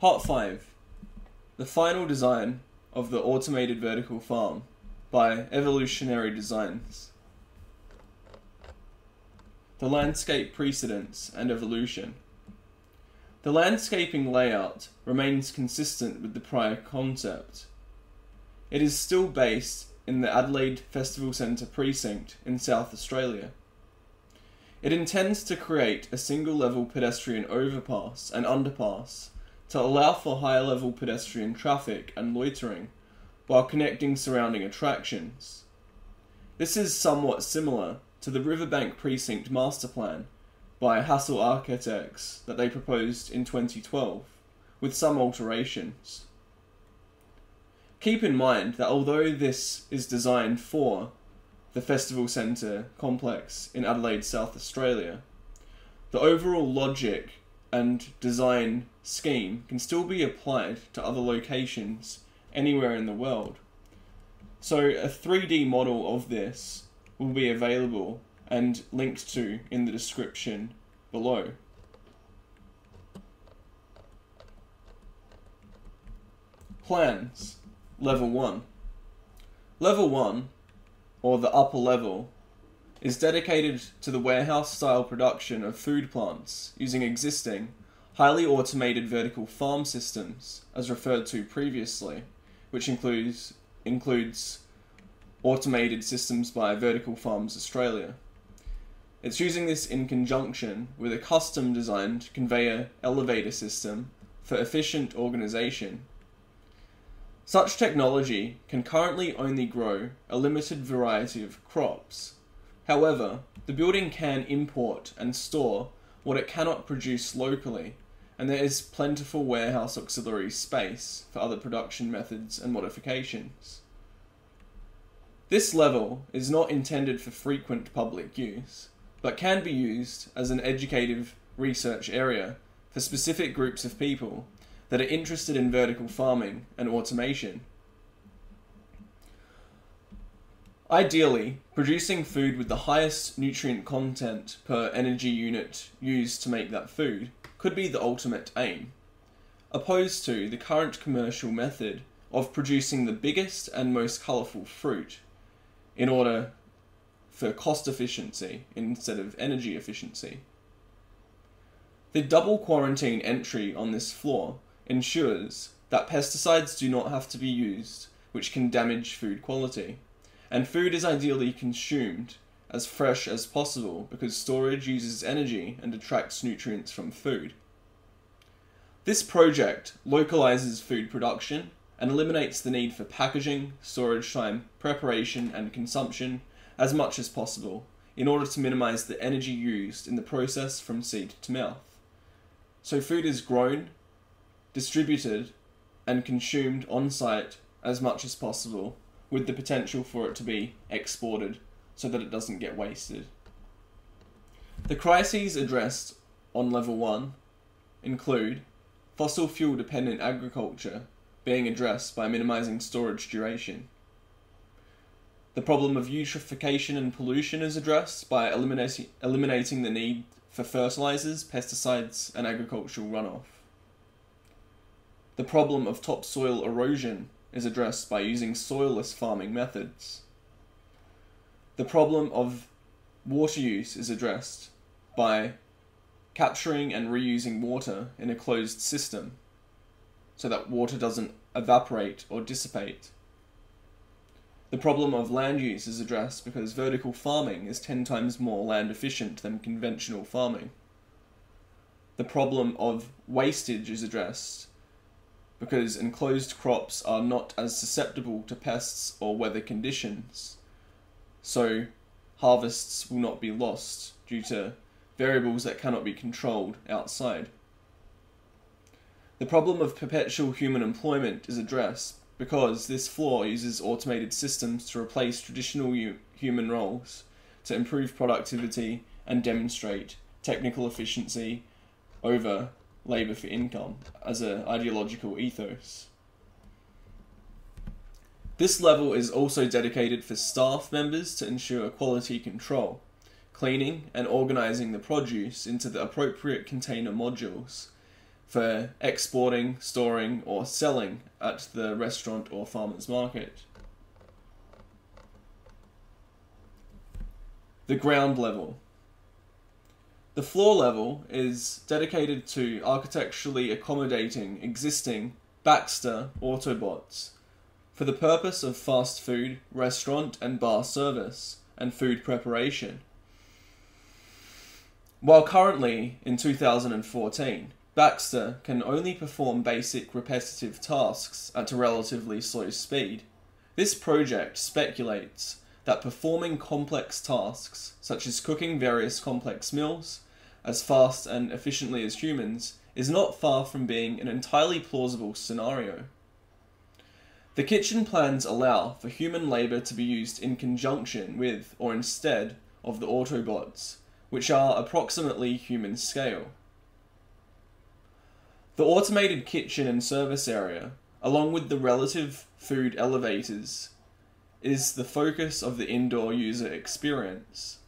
Part 5. The final design of the automated vertical farm by Evolutionary Designs. The landscape precedents and evolution. The landscaping layout remains consistent with the prior concept. It is still based in the Adelaide Festival Centre precinct in South Australia. It intends to create a single-level pedestrian overpass and underpass to allow for higher-level pedestrian traffic and loitering, while connecting surrounding attractions. This is somewhat similar to the Riverbank Precinct Master Plan by Hassel Architects that they proposed in 2012, with some alterations. Keep in mind that although this is designed for the Festival Centre complex in Adelaide, South Australia, the overall logic and design scheme can still be applied to other locations anywhere in the world. So a 3D model of this will be available and linked to in the description below. Plans. Level 1. Level 1, or the upper level, is dedicated to the warehouse-style production of food plants using existing, highly automated vertical farm systems, as referred to previously, which includes automated systems by Vertical Farms Australia. It's using this in conjunction with a custom-designed conveyor elevator system for efficient organisation. Such technology can currently only grow a limited variety of crops. However, the building can import and store what it cannot produce locally, and there is plentiful warehouse auxiliary space for other production methods and modifications. This level is not intended for frequent public use, but can be used as an educative research area for specific groups of people that are interested in vertical farming and automation. Ideally, producing food with the highest nutrient content per energy unit used to make that food could be the ultimate aim, opposed to the current commercial method of producing the biggest and most colourful fruit in order for cost efficiency instead of energy efficiency. The double quarantine entry on this floor ensures that pesticides do not have to be used, which can damage food quality, and food is ideally consumed as fresh as possible because storage uses energy and detracts nutrients from food. This project localizes food production and eliminates the need for packaging, storage time, preparation and consumption as much as possible in order to minimize the energy used in the process from seed to mouth. So food is grown, distributed and consumed on-site as much as possible, with the potential for it to be exported so that it doesn't get wasted. The crises addressed on Level 1 include fossil fuel dependent agriculture being addressed by minimizing storage duration. The problem of eutrophication and pollution is addressed by eliminating the need for fertilizers, pesticides and agricultural runoff. The problem of topsoil erosion is addressed by using soilless farming methods. The problem of water use is addressed by capturing and reusing water in a closed system so that water doesn't evaporate or dissipate. The problem of land use is addressed because vertical farming is 10 times more land efficient than conventional farming. The problem of wastage is addressed because enclosed crops are not as susceptible to pests or weather conditions, so harvests will not be lost due to variables that cannot be controlled outside. The problem of perpetual human employment is addressed because this floor uses automated systems to replace traditional human roles to improve productivity and demonstrate technical efficiency over labour for income as an ideological ethos. This level is also dedicated for staff members to ensure quality control, cleaning and organising the produce into the appropriate container modules for exporting, storing, or selling at the restaurant or farmer's market. The ground level. The floor level is dedicated to architecturally accommodating existing Baxter Autobots for the purpose of fast food, restaurant and bar service, and food preparation. While currently, in 2014, Baxter can only perform basic repetitive tasks at a relatively slow speed, this project speculates that performing complex tasks, such as cooking various complex meals, as fast and efficiently as humans, is not far from being an entirely plausible scenario. The kitchen plans allow for human labour to be used in conjunction with, or instead, of the Autobots, which are approximately human scale. The automated kitchen and service area, along with the relative food elevators, is the focus of the indoor user experience.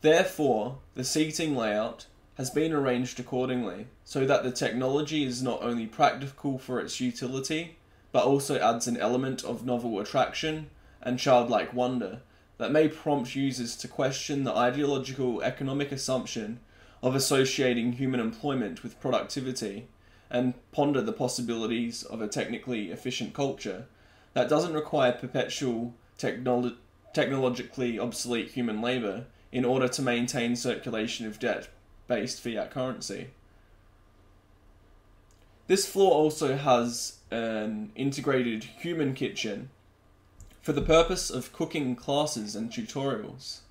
Therefore, the seating layout has been arranged accordingly so that the technology is not only practical for its utility, but also adds an element of novel attraction and childlike wonder that may prompt users to question the ideological economic assumption of associating human employment with productivity, and ponder the possibilities of a technically efficient culture that doesn't require perpetual technologically obsolete human labour in order to maintain circulation of debt-based fiat currency. This floor also has an integrated human kitchen for the purpose of cooking classes and tutorials.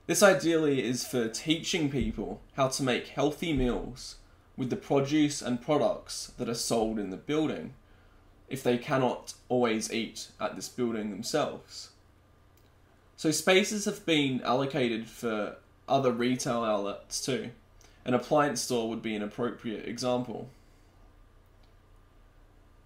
This ideally is for teaching people how to make healthy meals with the produce and products that are sold in the building, if they cannot always eat at this building themselves. So spaces have been allocated for other retail outlets too. An appliance store would be an appropriate example.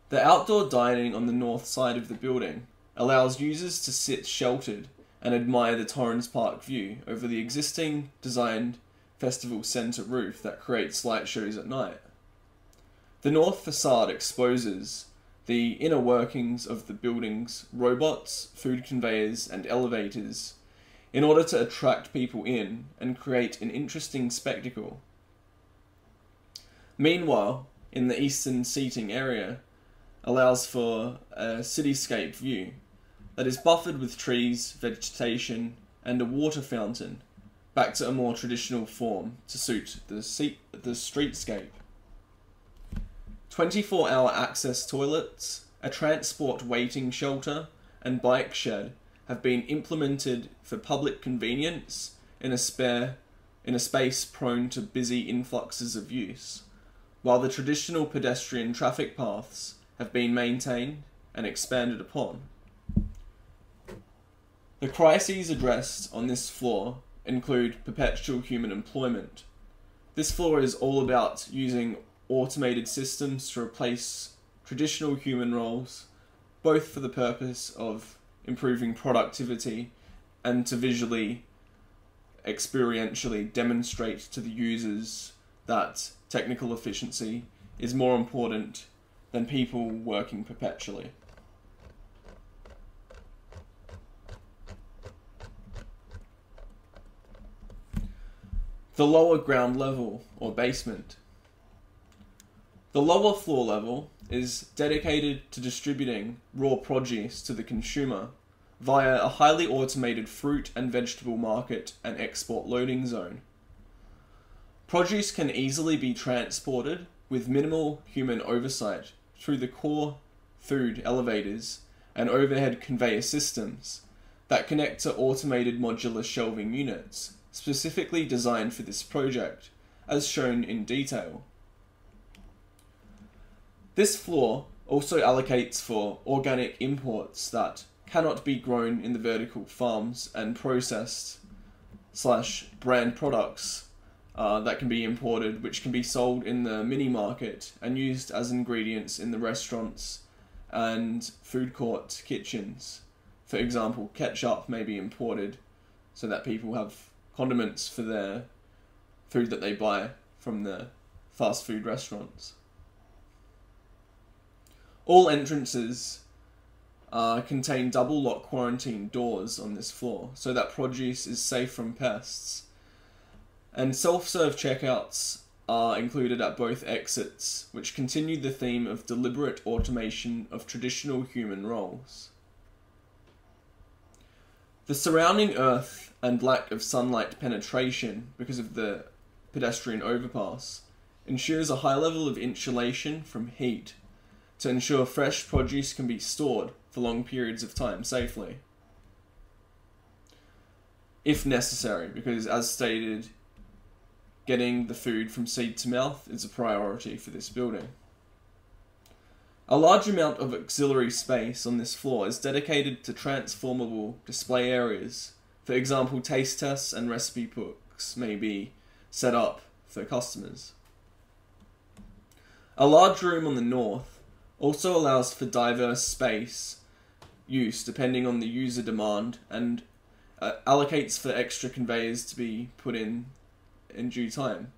The outdoor dining on the north side of the building allows users to sit sheltered and admire the Torrens Park view over the existing designed festival centre roof that creates light shows at night. The north facade exposes the inner workings of the building's robots, food conveyors and elevators in order to attract people in and create an interesting spectacle. Meanwhile, in the eastern seating area allows for a cityscape view that is buffered with trees, vegetation and a water fountain back to a more traditional form to suit the streetscape. 24-hour access toilets, a transport waiting shelter and bike shed have been implemented for public convenience in a space prone to busy influxes of use, while the traditional pedestrian traffic paths have been maintained and expanded upon. The crises addressed on this floor include perpetual human employment. This floor is all about using automated systems to replace traditional human roles, both for the purpose of improving productivity and to visually, experientially demonstrate to the users that technical efficiency is more important than people working perpetually. The lower ground level, or basement. The lower floor level is dedicated to distributing raw produce to the consumer via a highly automated fruit and vegetable market and export loading zone. Produce can easily be transported with minimal human oversight through the core food elevators and overhead conveyor systems that connect to automated modular shelving units specifically designed for this project, as shown in detail. This floor also allocates for organic imports that cannot be grown in the vertical farms and processed / brand products that can be imported, which can be sold in the mini market and used as ingredients in the restaurants and food court kitchens. For example, ketchup may be imported so that people have condiments for their food that they buy from the fast food restaurants. All entrances contain double lock quarantine doors on this floor so that produce is safe from pests. And self-serve checkouts are included at both exits, which continue the theme of deliberate automation of traditional human roles. The surrounding earth and lack of sunlight penetration because of the pedestrian overpass ensures a high level of insulation from heat to ensure fresh produce can be stored for long periods of time safely. If necessary, because as stated, getting the food from seed to mouth is a priority for this building. A large amount of auxiliary space on this floor is dedicated to transformable display areas. For example, taste tests and recipe books may be set up for customers. A large room on the north also allows for diverse space use depending on the user demand and allocates for extra conveyors to be put in due time,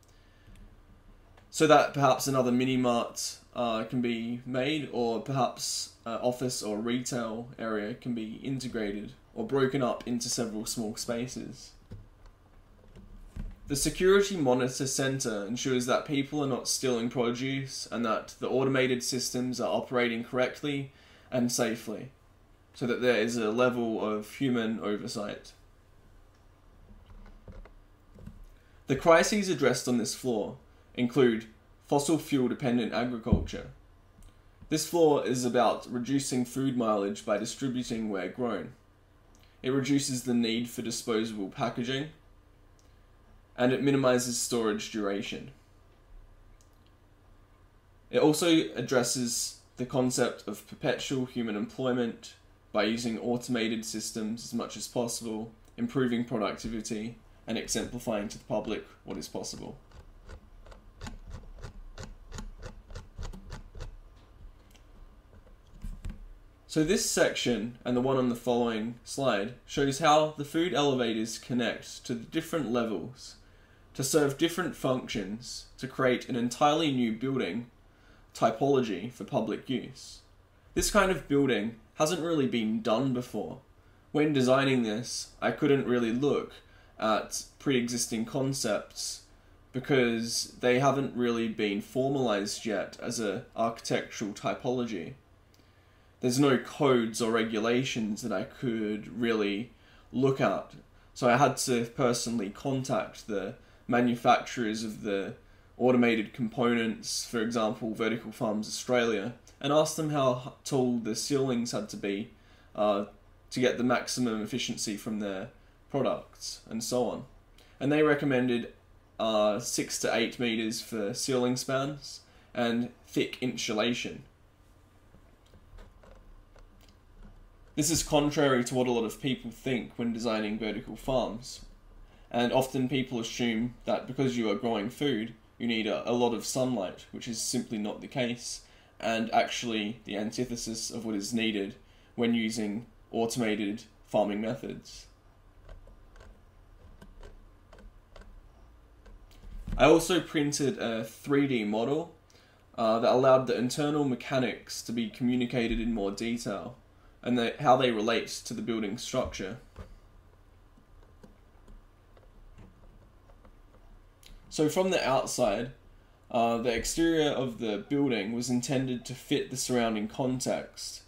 so that perhaps another mini-mart can be made, or perhaps office or retail area can be integrated or broken up into several small spaces. The security monitor center ensures that people are not stealing produce and that the automated systems are operating correctly and safely, so that there is a level of human oversight. The crises addressed on this floor include fossil fuel dependent agriculture. This floor is about reducing food mileage by distributing where grown. It reduces the need for disposable packaging, and it minimizes storage duration. It also addresses the concept of perpetual human employment by using automated systems as much as possible, improving productivity, and exemplifying to the public what is possible. So this section, and the one on the following slide, shows how the food elevators connect to the different levels to serve different functions to create an entirely new building typology for public use. This kind of building hasn't really been done before. When designing this, I couldn't really look at pre-existing concepts because they haven't really been formalized yet as an architectural typology. There's no codes or regulations that I could really look at, so I had to personally contact the manufacturers of the automated components, for example Vertical Farms Australia, and ask them how tall the ceilings had to be to get the maximum efficiency from their products, and so on. And they recommended 6 to 8 meters for ceiling spans and thick insulation. This is contrary to what a lot of people think when designing vertical farms, and often people assume that because you are growing food, you need a lot of sunlight, which is simply not the case, and actually the antithesis of what is needed when using automated farming methods. I also printed a 3D model that allowed the internal mechanics to be communicated in more detail, and how they relate to the building structure. So from the outside, the exterior of the building was intended to fit the surrounding context,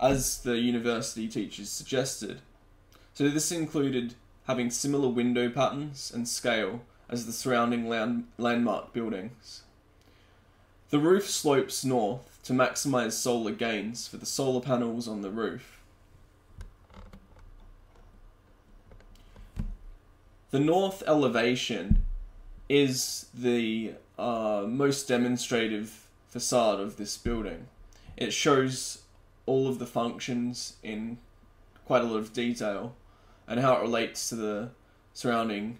as the university teachers suggested. So this included having similar window patterns and scale as the surrounding landmark buildings. The roof slopes north to maximize solar gains for the solar panels on the roof. The north elevation is the most demonstrative facade of this building. It shows all of the functions in quite a lot of detail and how it relates to the surrounding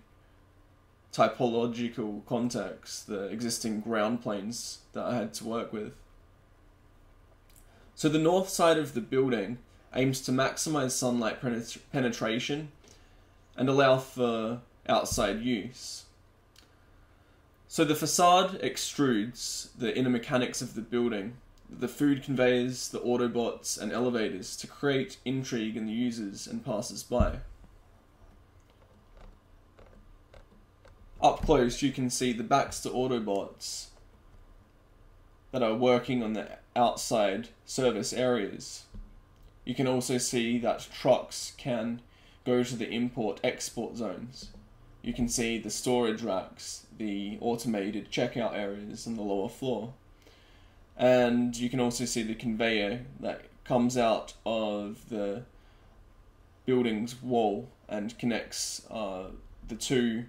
typological context, the existing ground planes that I had to work with. So the north side of the building aims to maximize sunlight penetration and allow for outside use. So the facade extrudes the inner mechanics of the building, the food conveyors, the Autobots and elevators to create intrigue in the users and passers-by. Up close you can see the Baxter Autobots that are working on the outside service areas. You can also see that trucks can go to the import-export zones. You can see the storage racks, the automated checkout areas on the lower floor. And you can also see the conveyor that comes out of the building's wall and connects the two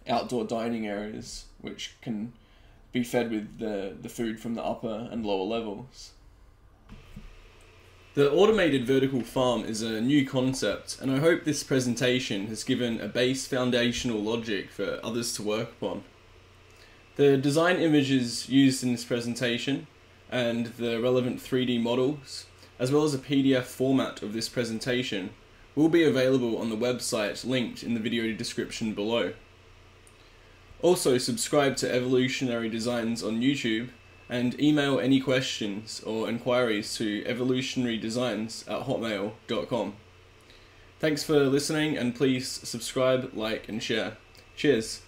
outdoor dining areas, which can be fed with the food from the upper and lower levels. The automated vertical farm is a new concept, and I hope this presentation has given a base foundational logic for others to work upon. The design images used in this presentation and the relevant 3D models, as well as a PDF format of this presentation, will be available on the website linked in the video description below. Also, subscribe to Evolutionary Designs on YouTube and email any questions or inquiries to evolutionarydesigns@hotmail.com. Thanks for listening, and please subscribe, like and share. Cheers!